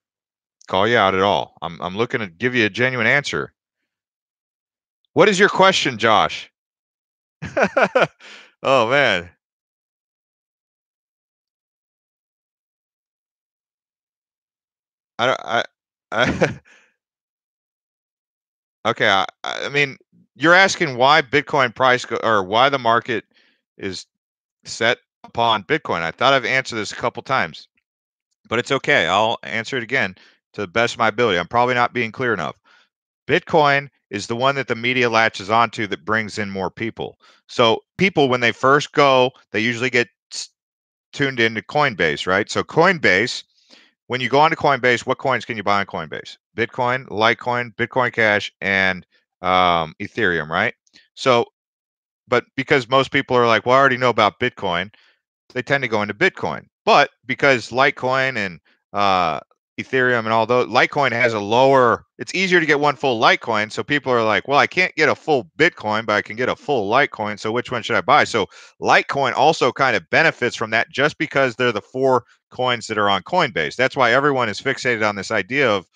S1: call you out at all. I'm looking to give you a genuine answer. What is your question, Josh? Oh man. I don't I okay, I mean, you're asking why Bitcoin price or why the market is set upon Bitcoin. I thought I've answered this a couple times, but it's okay. I'll answer it again to the best of my ability. I'm probably not being clear enough. Bitcoin is the one that the media latches onto that brings in more people. So people, when they first go, they usually get tuned into Coinbase, right? So Coinbase, when you go onto Coinbase, what coins can you buy on Coinbase? Bitcoin, Litecoin, Bitcoin Cash, and Ethereum, right? So, but because most people are like, well, I already know about Bitcoin, they tend to go into Bitcoin. But because Litecoin and Ethereum and all those, Litecoin has a lower, it's easier to get one full Litecoin. So people are like, well, I can't get a full Bitcoin, but I can get a full Litecoin. So which one should I buy? So Litecoin also kind of benefits from that, just because they're the four coins that are on Coinbase. That's why everyone is fixated on this idea of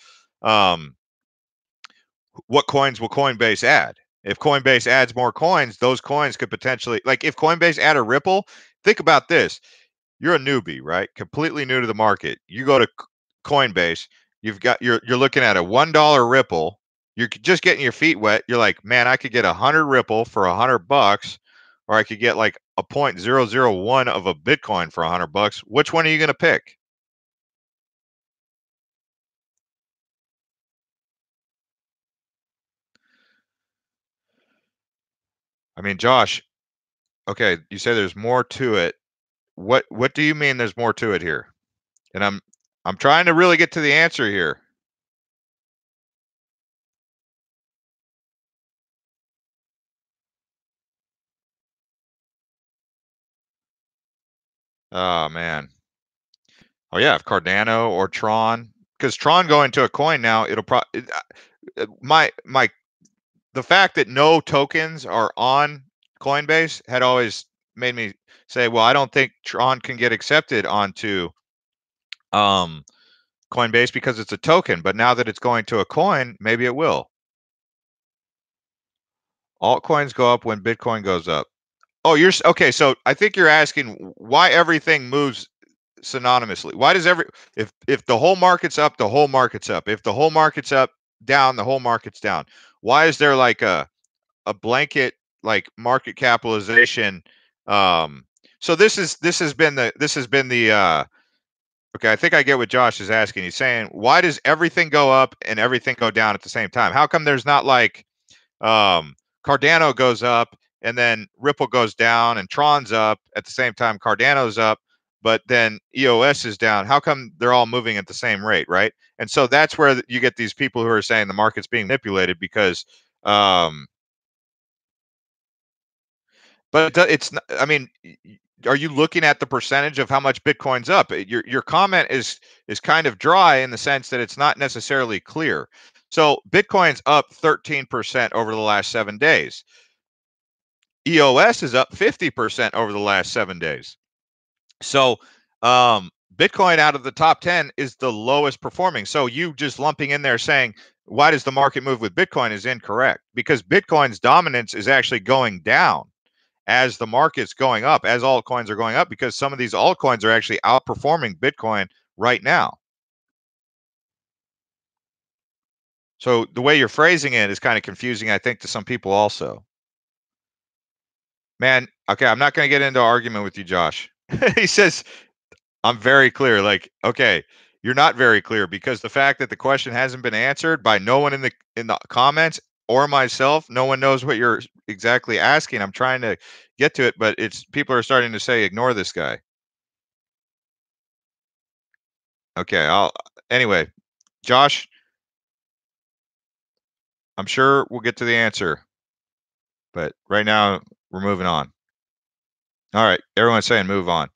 S1: um, what coins will Coinbase add? If Coinbase adds more coins, those coins could potentially, like if Coinbase add a Ripple, think about this. You're a newbie, right? Completely new to the market. You go to Coinbase, you're looking at a $1 Ripple. You're just getting your feet wet. You're like, man, I could get 100 Ripple for $100, or I could get like a 0.001 of a Bitcoin for $100. Which one are you going to pick? I mean, Josh, okay, you say there's more to it. What do you mean there's more to it here? And I'm trying to really get to the answer here. Oh man. Oh yeah, if Cardano or Tron, because Tron going to a coin now, it'll probably my the fact that no tokens are on Coinbase had always made me say, well, I don't think Tron can get accepted onto um, Coinbase because it's a token. But now that it's going to a coin, maybe it will. Altcoins go up when Bitcoin goes up. Oh, okay. So I think you're asking why everything moves synonymously. Why does if the whole market's up, the whole market's up. If the whole market's up, down, the whole market's down. Why is there like a blanket like market capitalization? Um, so this has been the okay, I think I get what Josh is asking. He's saying, why does everything go up and everything go down at the same time? How come there's not like um, Cardano goes up and then Ripple goes down and Tron's up at the same time Cardano's up, but then EOS is down? How come they're all moving at the same rate, right? And so that's where you get these people who are saying the market's being manipulated because um, but it's not, I mean, are you looking at the percentage of how much Bitcoin's up? Your comment is kind of dry in the sense that it's not necessarily clear. So Bitcoin's up 13% over the last 7 days. EOS is up 50% over the last 7 days. So Bitcoin out of the top 10 is the lowest performing. So you just lumping in there saying, why does the market move with Bitcoin is incorrect, because Bitcoin's dominance is actually going down as the market's going up, as altcoins are going up, because some of these altcoins are actually outperforming Bitcoin right now. So the way you're phrasing it is kind of confusing, I think, to some people also. Man, okay, I'm not going to get into argument with you, Josh. He says, I'm very clear. Like, okay, you're not very clear because the fact that the question hasn't been answered by no one in the comments or myself, no one knows what you're exactly asking. I'm trying to get to it, but it's people are starting to say ignore this guy. Okay, I'll anyway, Josh, I'm sure we'll get to the answer, but right now we're moving on. All right, everyone's saying move on.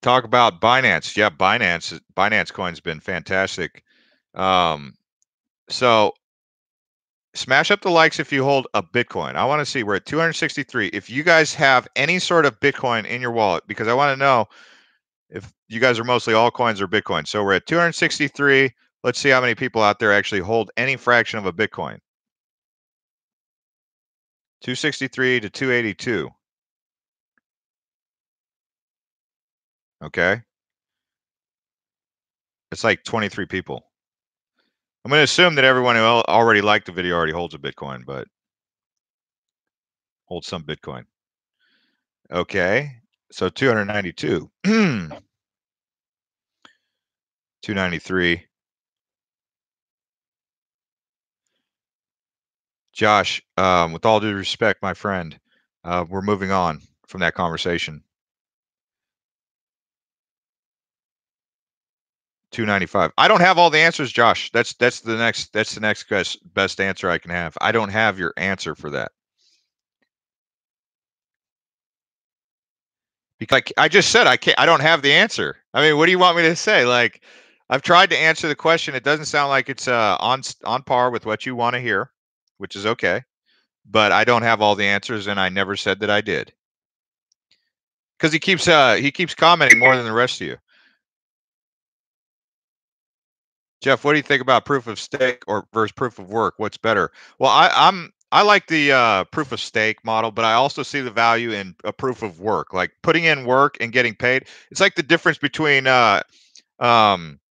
S1: Talk about Binance. Yeah, Binance coin's been fantastic. Um, so smash up the likes if you hold a Bitcoin. I want to see, we're at 263. If you guys have any sort of Bitcoin in your wallet, because I want to know if you guys are mostly altcoins or Bitcoin. So we're at 263. Let's see how many people out there actually hold any fraction of a Bitcoin. 263 to 282. Okay. It's like 23 people. I'm going to assume that everyone who already liked the video already holds a Bitcoin, but holds some Bitcoin. Okay. So 292. 293. Josh, with all due respect, my friend, we're moving on from that conversation. 295. I don't have all the answers, Josh. That's the next best answer I can have. I don't have your answer for that. Because like I just said, I don't have the answer. I mean, what do you want me to say? Like, I've tried to answer the question. It doesn't sound like it's on par with what you want to hear, which is okay. But I don't have all the answers, and I never said that I did. Because he keeps commenting more than the rest of you. Jeff, what do you think about proof of stake or versus proof of work? What's better? Well, I like the proof of stake model, but I also see the value in a proof of work, like putting in work and getting paid. It's like the difference between um,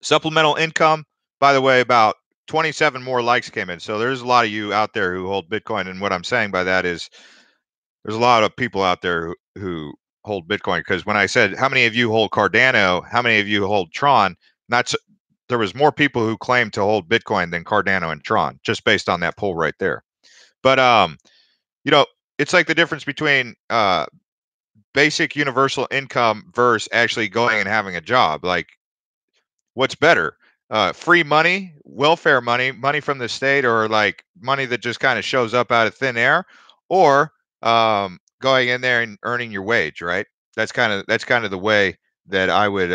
S1: supplemental income. By the way, about 27 more likes came in, so there's a lot of you out there who hold Bitcoin, and what I'm saying by that is there's a lot of people out there who hold Bitcoin, because when I said how many of you hold Cardano, how many of you hold Tron, not so, there was more people who claimed to hold Bitcoin than Cardano and Tron, just based on that poll right there. But you know, it's like the difference between basic universal income versus actually going and having a job. Like, what's better? Free money, welfare money, money from the state, or like money that just kind of shows up out of thin air, or going in there and earning your wage, right? That's kind of the way that I would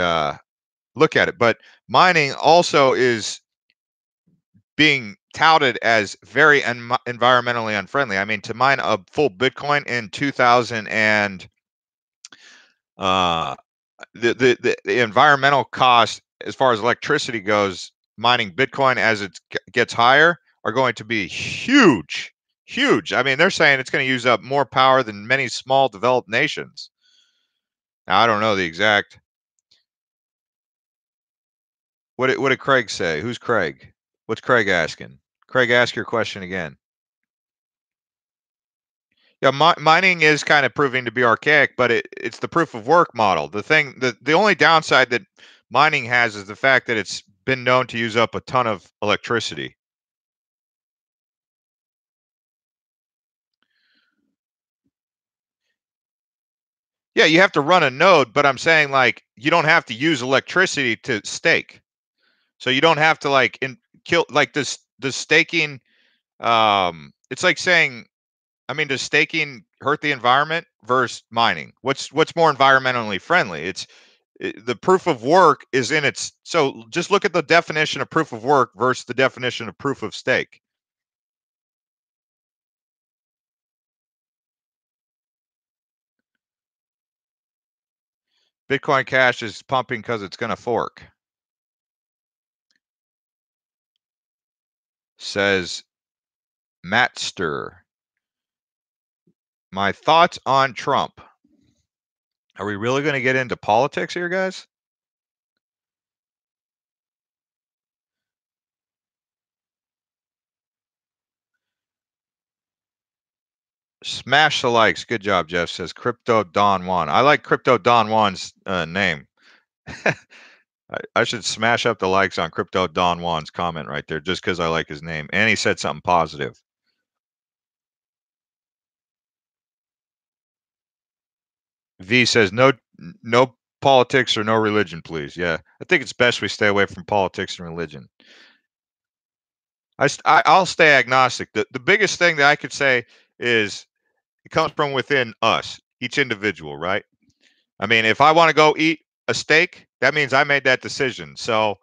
S1: look at it. But mining also is being touted as very environmentally unfriendly. I mean, to mine a full Bitcoin in 2000 and uh, the environmental cost as far as electricity goes mining Bitcoin as it gets higher are going to be huge, huge. I mean, they're saying it's going to use up more power than many small developed nations. Now, I don't know the exact. What did Craig say? Who's Craig? What's Craig asking? Craig, ask your question again. Yeah, mining is kind of proving to be archaic, but it's the proof of work model. The only downside that mining has is the fact that it's been known to use up a ton of electricity. Yeah, you have to run a node, but I'm saying like you don't have to use electricity to stake. So you don't have to like kill like this staking. It's like saying, I mean, does staking hurt the environment versus mining? What's more environmentally friendly? The proof of work is in its. So just look at the definition of proof of work versus the definition of proof of stake. Bitcoin Cash is pumping because it's going to fork. Says Mattster. My thoughts on Trump. Are we really going to get into politics here, guys? Smash the likes. Good job, Jeff. Says Crypto Don Juan. I like Crypto Don Juan's name. I should smash up the likes on Crypto Don Juan's comment right there just because I like his name. And he said something positive. V says no politics or no religion, please. Yeah, I think it's best we stay away from politics and religion. I'll stay agnostic. The biggest thing that I could say is it comes from within us, each individual, right? I mean, if I want to go eat a steak, that means I made that decision. So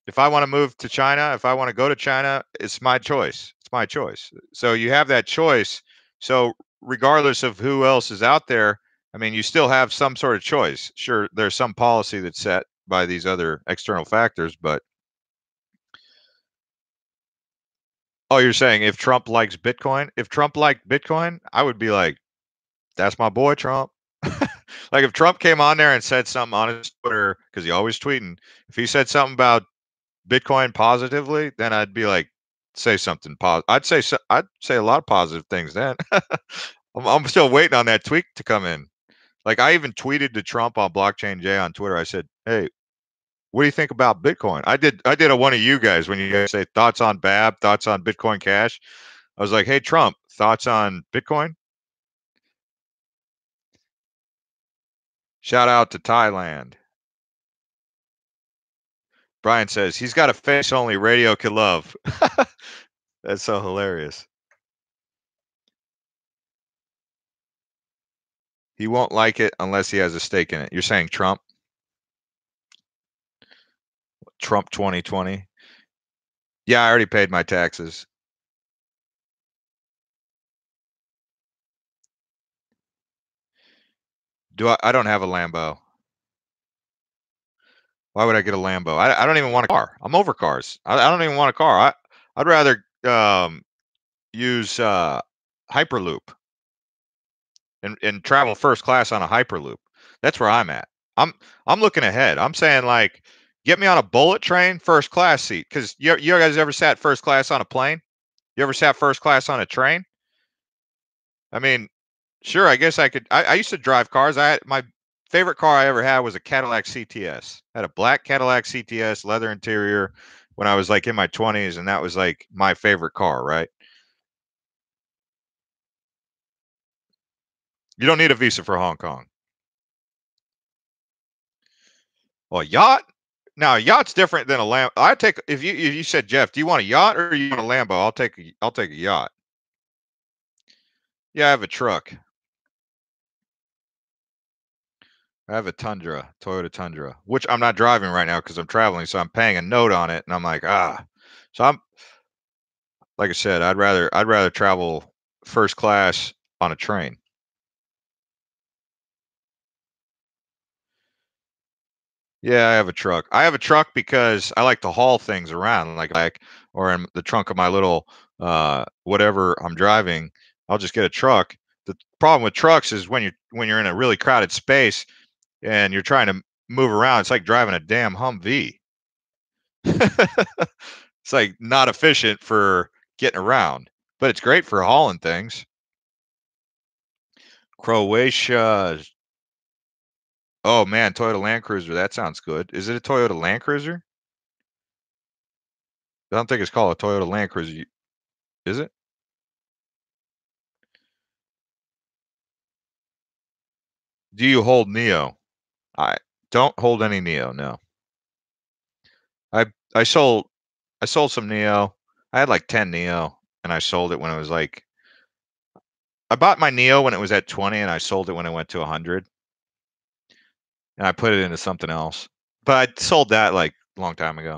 S1: if I want to move to China, if I want to go to China, it's my choice. It's my choice. So you have that choice. So regardless of who else is out there, I mean, you still have some sort of choice. Sure, there's some policy that's set by these other external factors, but oh, you're saying if Trump likes Bitcoin? If Trump liked Bitcoin, I would be like, that's my boy, Trump. Like if Trump came on there and said something on his Twitter, because he always tweeting, if he said something about Bitcoin positively, then I'd be like, say something positive. I'd say a lot of positive things then. I'm still waiting on that tweet to come in. Like I even tweeted to Trump on Blockchain J on Twitter. I said, "Hey, what do you think about Bitcoin?" I did a one of you guys when you guys say thoughts on BAB, thoughts on Bitcoin Cash. I was like, "Hey Trump, thoughts on Bitcoin?" Shout out to Thailand. Brian says he's got a face only radio could love. That's so hilarious. He won't like it unless he has a stake in it. You're saying Trump? Trump 2020? Yeah, I already paid my taxes. I don't have a Lambo. Why would I get a Lambo? I don't even want a car. I'm over cars. I don't even want a car. I'd rather use Hyperloop and travel first class on a Hyperloop. That's where I'm at. I'm I'm looking ahead. I'm saying like get me on a bullet train first class seat cuz you guys ever sat first class on a plane? You ever sat first class on a train? I mean, sure, I guess I could. I used to drive cars. I had my favorite car I ever had was a Cadillac CTS. I had a black Cadillac CTS, leather interior, when I was like in my 20s, and that was like my favorite car. Right? You don't need a visa for Hong Kong. Well, yacht. Now, a yacht's different than a Lambo. I take if you said Jeff, do you want a yacht or you want a Lambo? I'll take a yacht. Yeah, I have a truck. I have a Tundra, Toyota Tundra, which I'm not driving right now because I'm traveling, so I'm paying a note on it, and I'm like, ah. So I'm like I said, I'd rather travel first class on a train. Yeah, I have a truck. I have a truck because I like to haul things around, like or in the trunk of my little whatever I'm driving. I'll just get a truck. The problem with trucks is when you're in a really crowded space and you're trying to move around, it's like driving a damn Humvee. It's like not efficient for getting around, but it's great for hauling things. Croatia. Oh man, Toyota Land Cruiser. That sounds good. Is it a Toyota Land Cruiser? I don't think it's called a Toyota Land Cruiser. Is it? Do you hold Neo? I don't hold any Neo. No. I I sold I sold some Neo. I had like 10 Neo, and I sold it when it was like I bought my Neo when it was at 20, and I sold it when it went to 100, and I put it into something else. But I sold that like a long time ago.